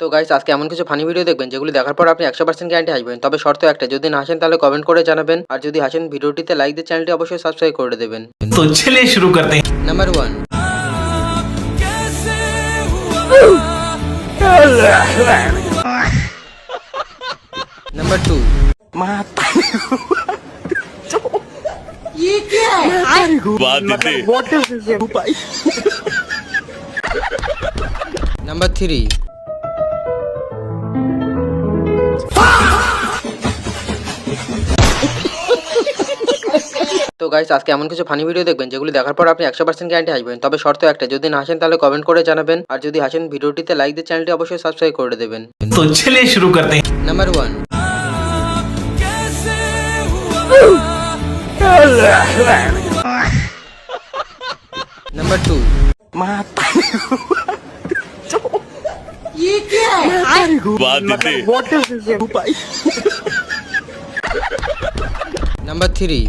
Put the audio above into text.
তো গাইস আজকে এমন কিছু ফানি ভিডিও দেখবেন যেগুলো দেখার পর আপনি 100% গ্যারান্টি হাসবেন। তবে শর্ত একটা, যদি না হাসেন তাহলে কমেন্ট করে জানাবেন, আর যদি হাসেন ভিডিওটিতে লাইক দিয়ে চ্যানেলটি অবশ্যই সাবস্ক্রাইব করে দেবেন। तो चलिए शुरू करते हैं। নাম্বার 1। নাম্বার 2। নাম্বার 3। তো গাইস আজকে এমন কিছু ফানি ভিডিও দেখবেন যেগুলো দেখার পর আপনি 100% গ্যারান্টি হাসবেন। তবে শর্ত একটা, যদি না হাসেন তাহলে কমেন্ট করে জানাবেন, আর যদি হাসেন ভিডিওটিতে লাইক দিয়ে চ্যানেলটি অবশ্যই সাবস্ক্রাইব করে দেবেন। तो चलिए शुरू करते हैं। নাম্বার 1। নাম্বার 2। নাম্বার 3।